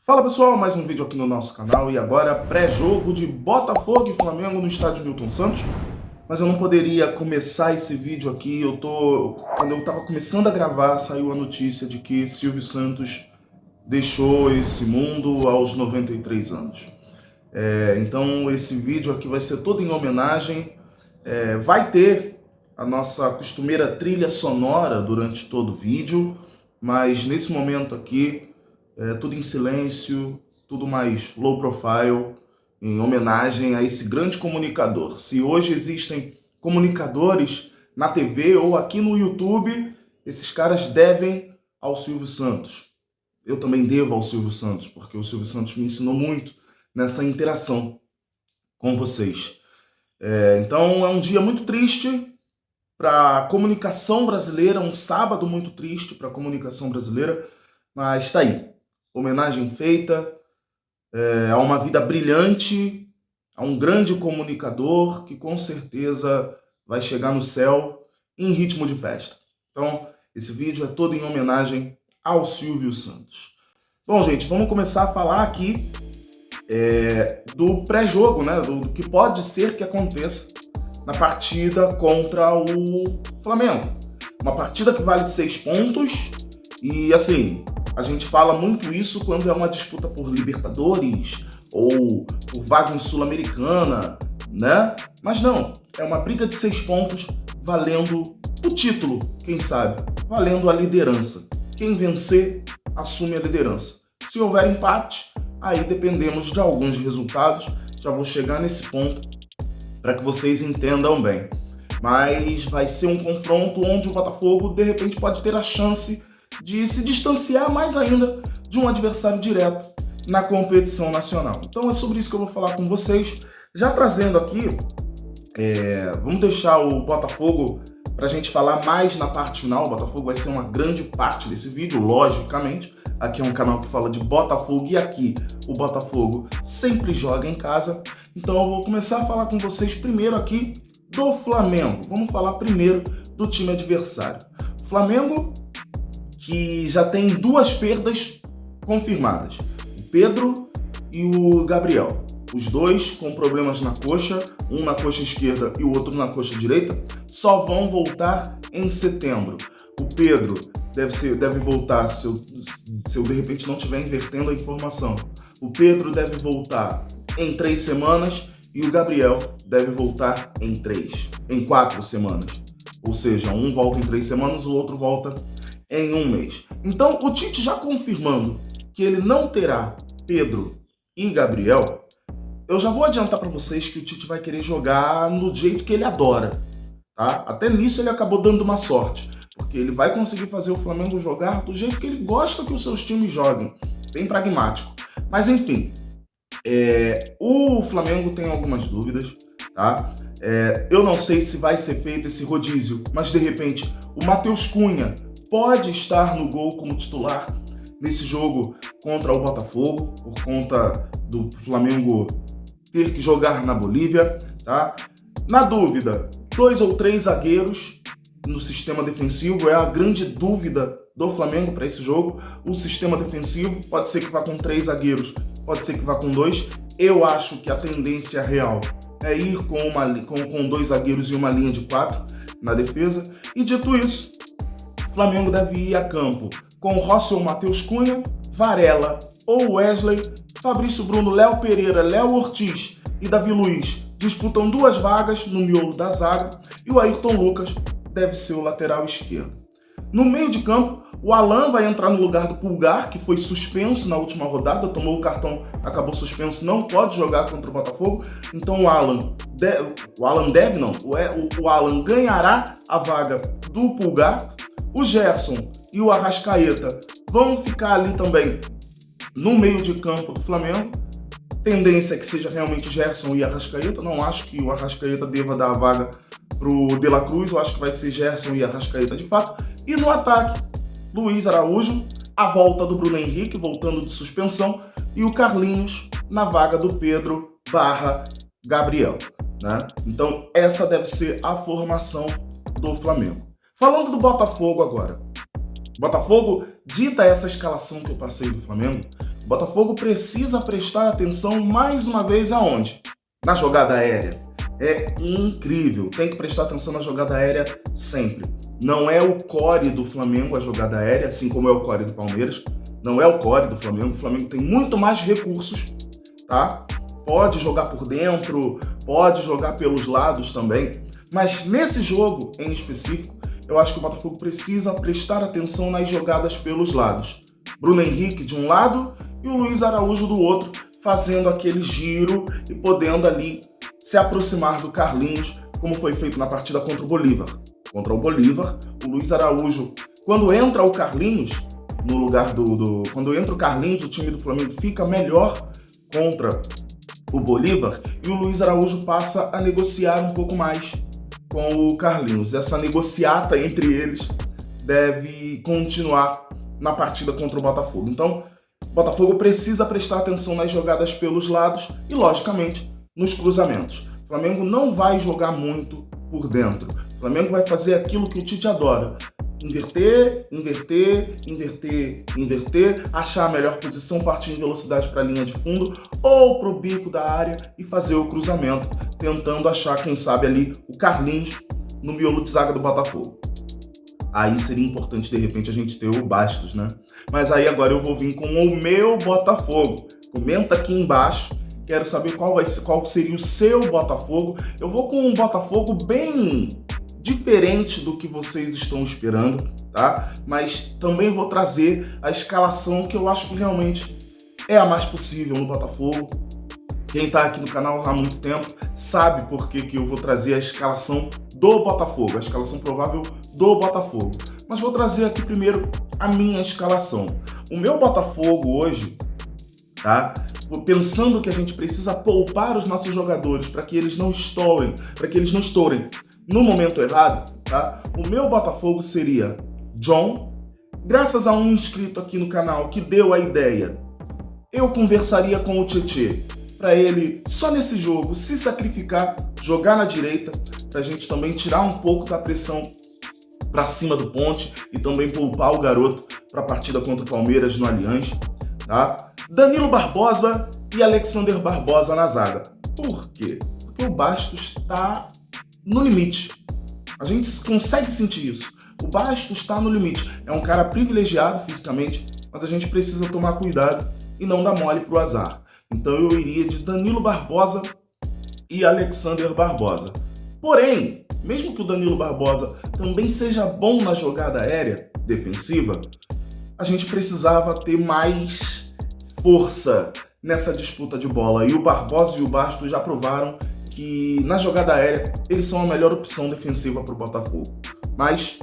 Fala pessoal, mais um vídeo aqui no nosso canal e agora pré-jogo de Botafogo e Flamengo no estádio Newton Santos. Mas eu não poderia começar esse vídeo aqui, quando eu estava começando a gravar, saiu a notícia de que Silvio Santos deixou esse mundo aos 93 anos. Então esse vídeo aqui vai ser todo em homenagem, vai ter a nossa costumeira trilha sonora durante todo o vídeo, mas nesse momento aqui, tudo em silêncio, tudo mais low profile, em homenagem a esse grande comunicador. Se hoje existem comunicadores na TV ou aqui no YouTube, esses caras devem ao Silvio Santos. Eu também devo ao Silvio Santos, porque o Silvio Santos me ensinou muito nessa interação com vocês. Então é um dia muito triste para a comunicação brasileira, um sábado muito triste para a comunicação brasileira, mas está aí. Homenagem feita a uma vida brilhante, a um grande comunicador que com certeza vai chegar no céu em ritmo de festa. Então, esse vídeo é todo em homenagem ao Silvio Santos. Bom, gente, vamos começar a falar aqui do pré-jogo, né? Do que pode ser que aconteça na partida contra o Flamengo. Uma partida que vale 6 pontos e, assim, a gente fala muito isso quando é uma disputa por Libertadores ou por vaga em Sul-Americana, né? Mas não, é uma briga de 6 pontos valendo o título, quem sabe, valendo a liderança. Quem vencer, assume a liderança. Se houver empate, aí dependemos de alguns resultados. Já vou chegar nesse ponto para que vocês entendam bem. Mas vai ser um confronto onde o Botafogo, de repente, pode ter a chance de se distanciar mais ainda de um adversário direto na competição nacional. Então é sobre isso que eu vou falar com vocês. Já trazendo aqui, vamos deixar o Botafogo para a gente falar mais na parte final. O Botafogo vai ser uma grande parte desse vídeo, logicamente. Aqui é um canal que fala de Botafogo e aqui o Botafogo sempre joga em casa. Então eu vou começar a falar com vocês primeiro aqui do Flamengo. Vamos falar primeiro do time adversário. O Flamengo, que já tem 2 perdas confirmadas, o Pedro e o Gabriel. Os dois com problemas na coxa, um na coxa esquerda e o outro na coxa direita, só vão voltar em setembro. O Pedro deve voltar, se eu de repente não estiver invertendo a informação, o Pedro deve voltar em 3 semanas e o Gabriel deve voltar em 4 semanas. Ou seja, um volta em 3 semanas, o outro volta em 1 mês. Então, o Tite já confirmando que ele não terá Pedro e Gabriel, eu já vou adiantar para vocês que o Tite vai querer jogar no jeito que ele adora, tá? Até nisso ele acabou dando uma sorte, porque ele vai conseguir fazer o Flamengo jogar do jeito que ele gosta que os seus times joguem, bem pragmático. Mas enfim, o Flamengo tem algumas dúvidas, tá? Eu não sei se vai ser feito esse rodízio, mas de repente o Matheus Cunha pode estar no gol como titular nesse jogo contra o Botafogo, por conta do Flamengo ter que jogar na Bolívia, tá? Na dúvida, 2 ou 3 zagueiros no sistema defensivo é a grande dúvida do Flamengo para esse jogo. O sistema defensivo pode ser que vá com 3 zagueiros, pode ser que vá com 2. Eu acho que a tendência real é ir com 2 zagueiros e uma linha de 4 na defesa. E dito isso, o Flamengo deve ir a campo com Rossi ou Matheus Cunha, Varela ou Wesley, Fabrício Bruno, Léo Pereira, Léo Ortiz e Davi Luiz disputam 2 vagas no miolo da zaga e o Ayrton Lucas deve ser o lateral esquerdo. No meio de campo, o Alan vai entrar no lugar do Pulgar, que foi suspenso na última rodada, tomou o cartão, acabou suspenso, não pode jogar contra o Botafogo. Então o Alan ganhará a vaga do Pulgar. O Gerson e o Arrascaeta vão ficar ali também no meio de campo do Flamengo. Tendência é que seja realmente Gerson e Arrascaeta. Não acho que o Arrascaeta deva dar a vaga pro De La Cruz. Eu acho que vai ser Gerson e Arrascaeta de fato. E no ataque, Luiz Araújo, a volta do Bruno Henrique, voltando de suspensão, e o Carlinhos na vaga do Pedro / Gabriel, né? Então essa deve ser a formação do Flamengo. Falando do Botafogo agora. Botafogo dita essa escalação que eu passei do Flamengo O Botafogo precisa prestar atenção mais uma vez aonde? Na jogada aérea. É incrível, tem que prestar atenção na jogada aérea sempre. Não é o core do Flamengo a jogada aérea, assim como é o core do Palmeiras. Não é o core do Flamengo. O Flamengo tem muito mais recursos, tá? Pode jogar por dentro, pode jogar pelos lados também. Mas nesse jogo em específico, eu acho que o Botafogo precisa prestar atenção nas jogadas pelos lados. Bruno Henrique de um lado e o Luiz Araújo do outro, fazendo aquele giro e podendo ali se aproximar do Carlinhos, como foi feito na partida contra o Bolívar. Contra o Bolívar, o Luiz Araújo, quando entra o Carlinhos, no lugar quando entra o Carlinhos, o time do Flamengo fica melhor contra o Bolívar e o Luiz Araújo passa a negociar um pouco mais com o Carlinhos. Essa negociata entre eles deve continuar na partida contra o Botafogo. Então, o Botafogo precisa prestar atenção nas jogadas pelos lados e, logicamente, nos cruzamentos. O Flamengo não vai jogar muito por dentro. O Flamengo vai fazer aquilo que o Tite adora. Inverter, achar a melhor posição, partir em velocidade para a linha de fundo ou para o bico da área e fazer o cruzamento, tentando achar, quem sabe, ali o Carlinhos no miolo de zaga do Botafogo. Aí seria importante, de repente, a gente ter o Bastos, né? Mas aí agora eu vou vir com o meu Botafogo. Comenta aqui embaixo, quero saber qual seria o seu Botafogo. Eu vou com um Botafogo bem diferente do que vocês estão esperando, tá? Mas também vou trazer a escalação que eu acho que realmente é a mais possível no Botafogo. Quem tá aqui no canal há muito tempo sabe por que eu vou trazer a escalação do Botafogo, a escalação provável do Botafogo. Mas vou trazer aqui primeiro a minha escalação. O meu Botafogo hoje, tá? Pensando que a gente precisa poupar os nossos jogadores para que eles não estourem, no momento errado, tá? O meu Botafogo seria John. Graças a um inscrito aqui no canal que deu a ideia, eu conversaria com o Tietê para ele, só nesse jogo, se sacrificar, jogar na direita, para a gente também tirar um pouco da pressão para cima do Ponte e também poupar o garoto para a partida contra o Palmeiras no Allianz, tá? Danilo Barbosa e Alexander Barbosa na zaga. Por quê? Porque o Bastos está no limite. A gente consegue sentir isso. O Bastos está no limite. É um cara privilegiado fisicamente, mas a gente precisa tomar cuidado e não dar mole pro azar. Então eu iria de Danilo Barbosa e Alexander Barbosa. Porém, mesmo que o Danilo Barbosa também seja bom na jogada aérea defensiva, a gente precisava ter mais força nessa disputa de bola. E o Barbosa e o Bastos já provaram que na jogada aérea eles são a melhor opção defensiva para o Botafogo. Mas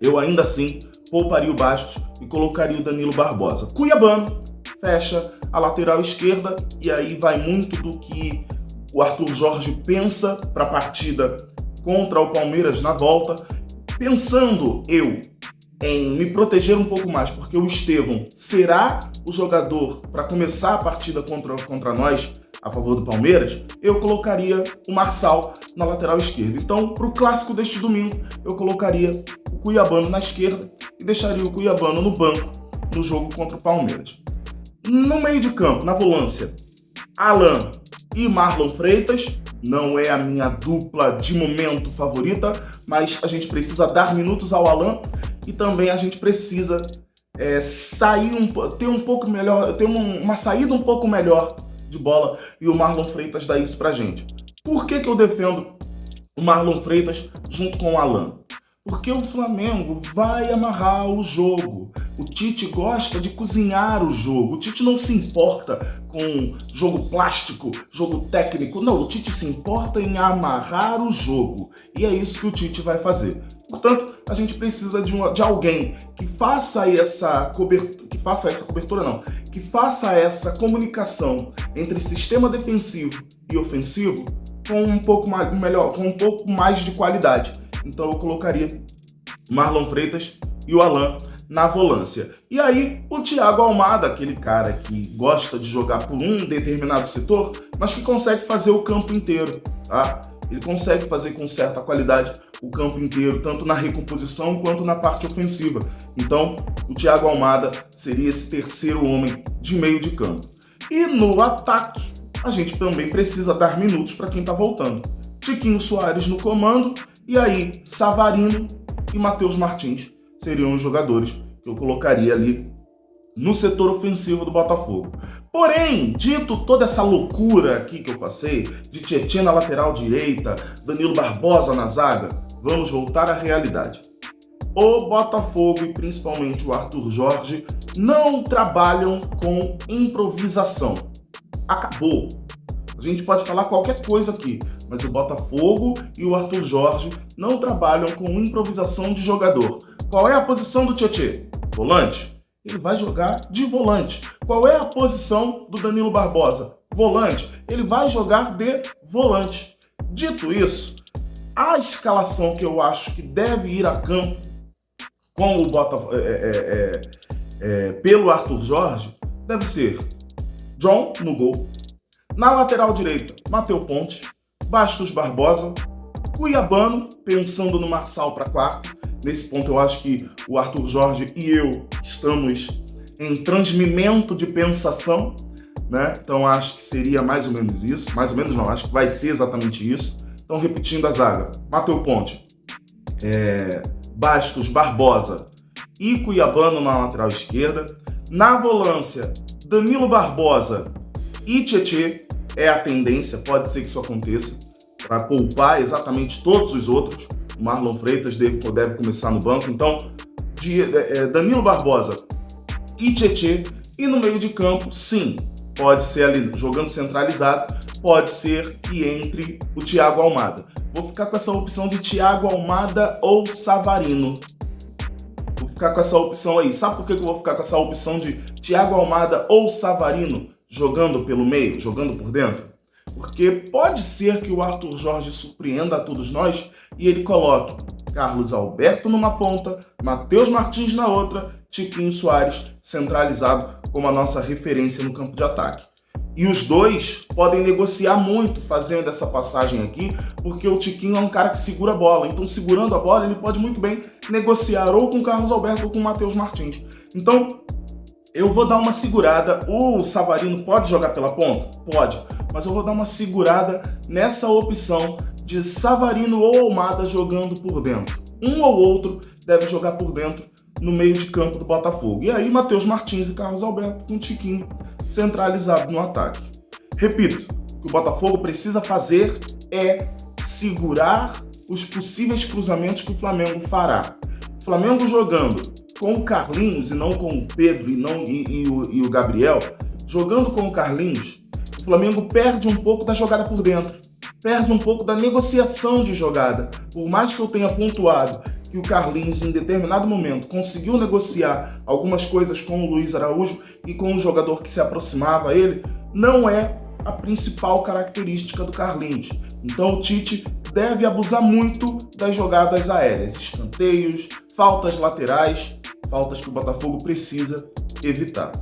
eu ainda assim pouparia o Bastos e colocaria o Danilo Barbosa. Cuiabano fecha a lateral esquerda e aí vai muito do que o Arthur Jorge pensa para a partida contra o Palmeiras na volta, pensando eu em me proteger um pouco mais, porque o Estevão será o jogador para começar a partida contra nós a favor do Palmeiras, eu colocaria o Marçal na lateral esquerda. Então, para o clássico deste domingo, eu colocaria o Cuiabano na esquerda e deixaria o Cuiabano no banco no jogo contra o Palmeiras. No meio de campo, na volância, Alan e Marlon Freitas. Não é a minha dupla de momento favorita, mas a gente precisa dar minutos ao Alan e também a gente precisa ter um pouco melhor, ter uma saída um pouco melhor de bola, e o Marlon Freitas dá isso pra gente. Por que eu defendo o Marlon Freitas junto com o Alan? Porque o Flamengo vai amarrar o jogo. O Tite gosta de cozinhar o jogo. O Tite não se importa com jogo plástico, jogo técnico. Não, o Tite se importa em amarrar o jogo. E é isso que o Tite vai fazer. Portanto, a gente precisa de alguém que faça essa comunicação entre sistema defensivo e ofensivo com um pouco mais de qualidade. Então eu colocaria Marlon Freitas e o Alan na volância. E aí o Thiago Almada, aquele cara que gosta de jogar por um determinado setor, mas que consegue fazer o campo inteiro, tá? Ele consegue fazer com certa qualidade o campo inteiro, tanto na recomposição quanto na parte ofensiva. Então, o Thiago Almada seria esse terceiro homem de meio de campo. E no ataque, a gente também precisa dar minutos para quem está voltando. Tiquinho Soares no comando, e aí Savarino e Matheus Martins seriam os jogadores que eu colocaria ali no setor ofensivo do Botafogo. Porém, dito toda essa loucura aqui que eu passei, de Tietê na lateral direita, Danilo Barbosa na zaga, vamos voltar à realidade. O Botafogo e principalmente o Arthur Jorge não trabalham com improvisação. Acabou. A gente pode falar qualquer coisa aqui, mas o Botafogo e o Arthur Jorge não trabalham com improvisação de jogador. Qual é a posição do Tietê? Volante? Ele vai jogar de volante. Qual é a posição do Danilo Barbosa? Volante. Ele vai jogar de volante. Dito isso, a escalação que eu acho que deve ir a campo com o Botafogo, pelo Arthur Jorge deve ser John no gol. Na lateral direita, Matheus Ponte, Bastos Barbosa, Cuiabano, pensando no Marçal para quarto. Nesse ponto eu acho que o Arthur Jorge e eu estamos em transmimento de pensação, né? Então acho que seria mais ou menos isso. Mais ou menos não, acho que vai ser exatamente isso. Então repetindo a zaga, Matheus Ponte, Bastos Barbosa e Cuiabano na lateral esquerda. Na volância, Danilo Barbosa e Tietê é a tendência, pode ser que isso aconteça, para poupar exatamente todos os outros. O Marlon Freitas deve começar no banco, então Danilo Barbosa e Tietê. E no meio de campo, sim, pode ser ali jogando centralizado, pode ser que entre o Thiago Almada. Vou ficar com essa opção de Thiago Almada ou Savarino. Vou ficar com essa opção aí. Sabe por que eu vou ficar com essa opção de Thiago Almada ou Savarino jogando pelo meio, jogando por dentro? Porque pode ser que o Arthur Jorge surpreenda a todos nós e ele coloque Carlos Alberto numa ponta, Matheus Martins na outra, Tiquinho Soares centralizado como a nossa referência no campo de ataque. E os dois podem negociar muito fazendo essa passagem aqui, porque o Tiquinho é um cara que segura a bola. Então, segurando a bola, ele pode muito bem negociar ou com Carlos Alberto ou com Matheus Martins. Então, eu vou dar uma segurada. O Savarino pode jogar pela ponta? Pode. Mas eu vou dar uma segurada nessa opção de Savarino ou Almada jogando por dentro. Um ou outro deve jogar por dentro no meio de campo do Botafogo. E aí, Matheus Martins e Carlos Alberto com o Tiquinho centralizado no ataque. Repito, o que o Botafogo precisa fazer é segurar os possíveis cruzamentos que o Flamengo fará. O Flamengo jogando com o Carlinhos e não com o Pedro e o Gabriel, jogando com o Carlinhos, o Flamengo perde um pouco da jogada por dentro, perde um pouco da negociação de jogada. Por mais que eu tenha pontuado que o Carlinhos, em determinado momento, conseguiu negociar algumas coisas com o Luiz Araújo e com o jogador que se aproximava a ele, não é a principal característica do Carlinhos. Então o Tite deve abusar muito das jogadas aéreas, escanteios, faltas laterais, faltas que o Botafogo precisa evitar.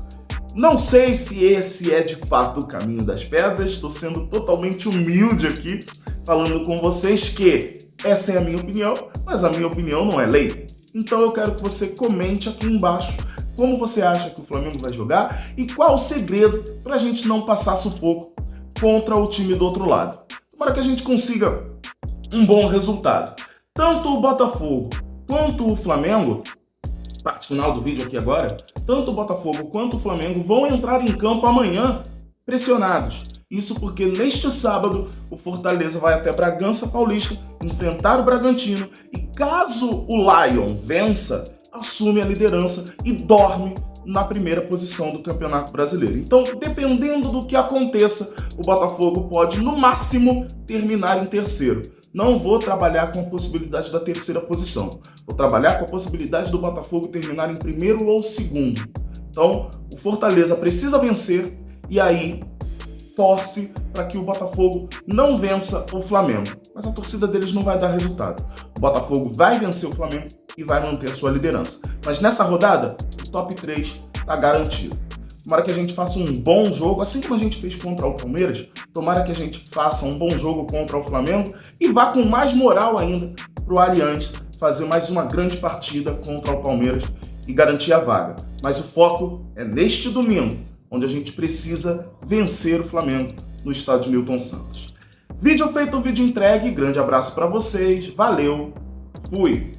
Não sei se esse é de fato o caminho das pedras, estou sendo totalmente humilde aqui, falando com vocês que essa é a minha opinião, mas a minha opinião não é lei. Então eu quero que você comente aqui embaixo como você acha que o Flamengo vai jogar e qual o segredo para a gente não passar sufoco contra o time do outro lado. Tomara que a gente consiga um bom resultado. Tanto o Botafogo quanto o Flamengo, parte final do vídeo aqui agora, tanto o Botafogo quanto o Flamengo vão entrar em campo amanhã pressionados. Isso porque neste sábado o Fortaleza vai até Bragança Paulista enfrentar o Bragantino e caso o Lion vença, assume a liderança e dorme na primeira posição do Campeonato Brasileiro. Então, dependendo do que aconteça, o Botafogo pode, no máximo, terminar em terceiro. Não vou trabalhar com a possibilidade da terceira posição. Vou trabalhar com a possibilidade do Botafogo terminar em primeiro ou segundo. Então, o Fortaleza precisa vencer e aí torce para que o Botafogo não vença o Flamengo. Mas a torcida deles não vai dar resultado. O Botafogo vai vencer o Flamengo e vai manter a sua liderança. Mas nessa rodada, o top 3 está garantido. Tomara que a gente faça um bom jogo, assim como a gente fez contra o Palmeiras. Tomara que a gente faça um bom jogo contra o Flamengo e vá com mais moral ainda para o Allianz fazer mais uma grande partida contra o Palmeiras e garantir a vaga. Mas o foco é neste domingo, onde a gente precisa vencer o Flamengo no estádio Newton Santos. Vídeo feito, vídeo entregue. Grande abraço para vocês. Valeu. Fui.